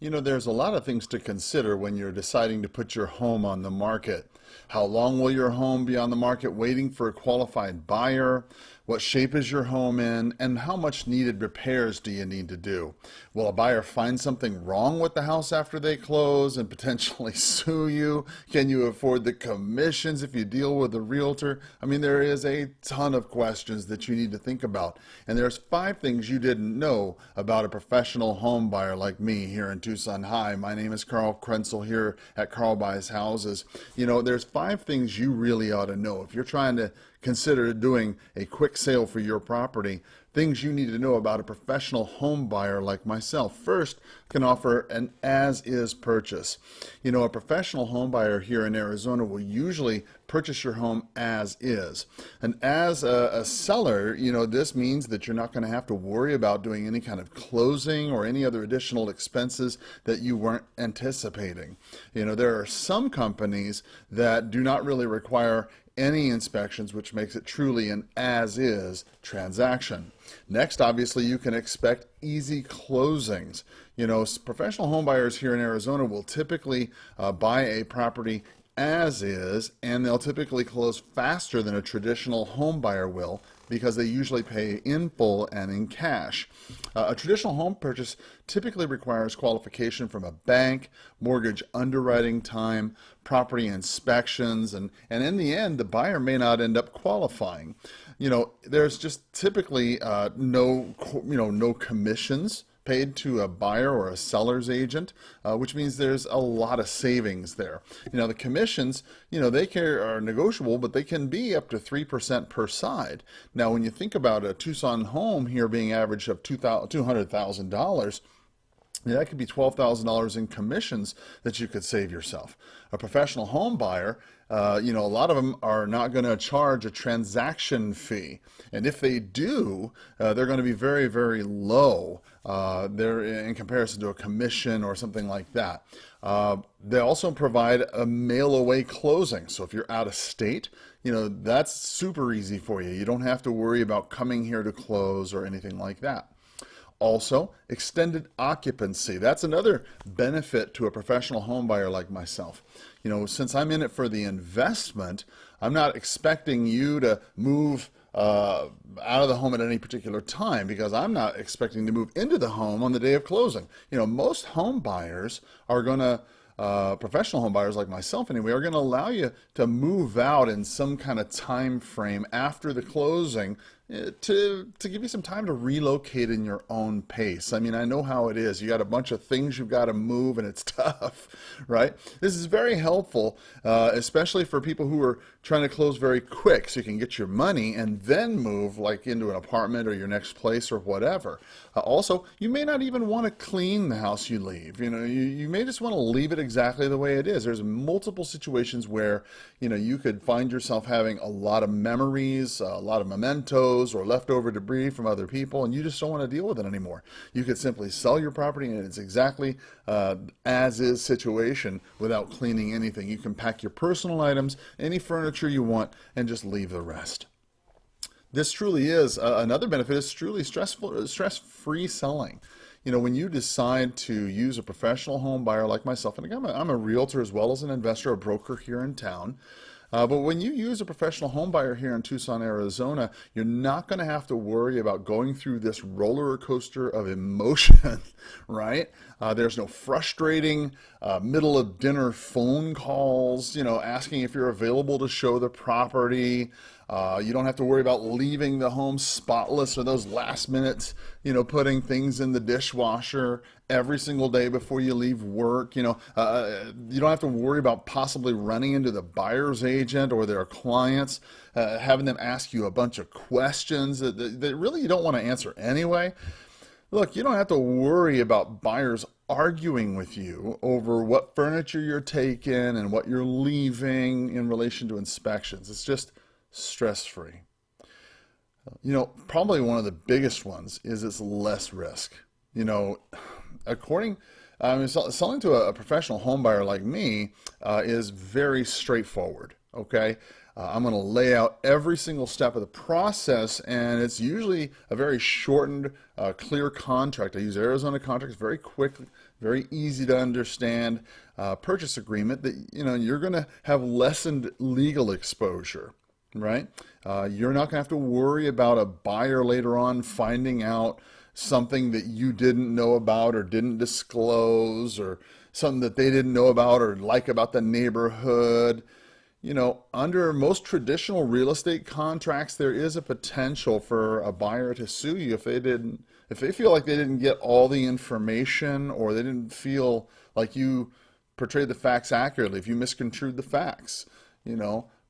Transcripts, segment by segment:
You know, there's a lot of things to consider when you're deciding to put your home on the market. How long will your home be on the market waiting for a qualified buyer? What shape is your home in? And how much needed repairs do you need to do? Will a buyer find something wrong with the house after they close and potentially sue you? Can you afford the commissions if you deal with a realtor? I mean, there is a ton of questions that you need to think about. And there's 5 things you didn't know about a professional home buyer like me here in Tucson. Hi, my name is Karl here at Karl Buys Houses. You know, there's 5 things you really ought to know if you're trying to consider doing a quick sale for your property. Things you need to know about a professional home buyer like myself. First, I can offer an as-is purchase. You know, a professional home buyer here in Arizona will usually purchase your home as is. And as a seller, you know, this means that you're not going to have to worry about doing any kind of closing or any other additional expenses that you weren't anticipating. You know, there are some companies that do not really require any inspections, which makes it truly an as-is transaction. Next, obviously, you can expect easy closings. You know, professional home buyers here in Arizona will typically buy a property as is, and they'll typically close faster than a traditional home buyer will because they usually pay in full and in cash. A traditional home purchase typically requires qualification from a bank, mortgage underwriting time, property inspections, and in the end, the buyer may not end up qualifying. You know, there's just typically no commissions paid to a buyer or a seller's agent, which means there's a lot of savings there. You know, the commissions, you know, are negotiable, but they can be up to 3% per side. Now, when you think about a Tucson home here being average of $200,000, that could be $12,000 in commissions that you could save yourself. A professional home buyer, you know, a lot of them are not going to charge a transaction fee. And if they do, they're going to be very, very low they're in comparison to a commission or something like that. They also provide a mail-away closing. So if you're out of state, you know, that's super easy for you. You don't have to worry about coming here to close or anything like that. Also, extended occupancy. That's another benefit to a professional home buyer like myself. You know, since I'm in it for the investment, I'm not expecting you to move out of the home at any particular time because I'm not expecting to move into the home on the day of closing. You know, most home buyers are going to professional home buyers like myself anyway are going to allow you to move out in some kind of time frame after the closing to give you some time to relocate in your own pace. I mean, I know how it is. You got a bunch of things you've got to move and it's tough, right? This is very helpful, especially for people who are trying to close very quick so you can get your money and then move like into an apartment or your next place or whatever. Also, you may not even want to clean the house you leave. You know, you may just want to leave it exactly the way it is. There's multiple situations where, you know, you could find yourself having a lot of memories, a lot of mementos, or leftover debris from other people, and you just don't want to deal with it anymore. You could simply sell your property and it's exactly as is situation without cleaning anything. You can pack your personal items, any furniture you want, and just leave the rest. This truly is another benefit is truly stress-free selling. You know, when you decide to use a professional home buyer like myself, and again, I'm a realtor as well as an investor, a broker here in town. But when you use a professional home buyer here in Tucson, Arizona, you're not going to have to worry about going through this roller coaster of emotion, right? There's no frustrating middle of dinner phone calls, you know, asking if you're available to show the property. You don't have to worry about leaving the home spotless or those last minutes, you know, putting things in the dishwasher every single day before you leave work. You know, you don't have to worry about possibly running into the buyer's agent or their clients, having them ask you a bunch of questions that really you don't want to answer anyway. Look, you don't have to worry about buyers arguing with you over what furniture you're taking and what you're leaving in relation to inspections. It's just stress-free. You know, probably one of the biggest ones is it's less risk. You know, selling to a professional home buyer like me is very straightforward. Okay, I'm going to lay out every single step of the process, and it's usually a very shortened, clear contract. I use Arizona contracts, very quick, very easy to understand purchase agreement that you're going to have lessened legal exposure, right? You're not going to have to worry about a buyer later on finding out something that you didn't know about or didn't disclose, or something that they didn't know about or like about the neighborhood. Under most traditional real estate contracts, there is a potential for a buyer to sue you if they feel like they didn't get all the information, or they didn't feel like you portrayed the facts accurately, if you misconstrued the facts.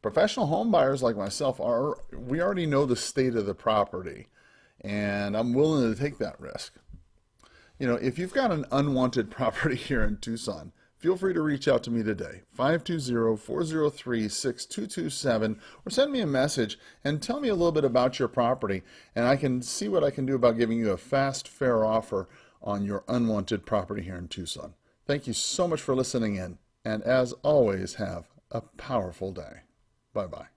Professional home buyers like myself we already know the state of the property, and I'm willing to take that risk. If you've got an unwanted property here in Tucson, feel free to reach out to me today, 520-403-6227, or send me a message and tell me a little bit about your property, and I can see what I can do about giving you a fast, fair offer on your unwanted property here in Tucson. Thank you so much for listening in, and as always, have a powerful day. Bye-bye.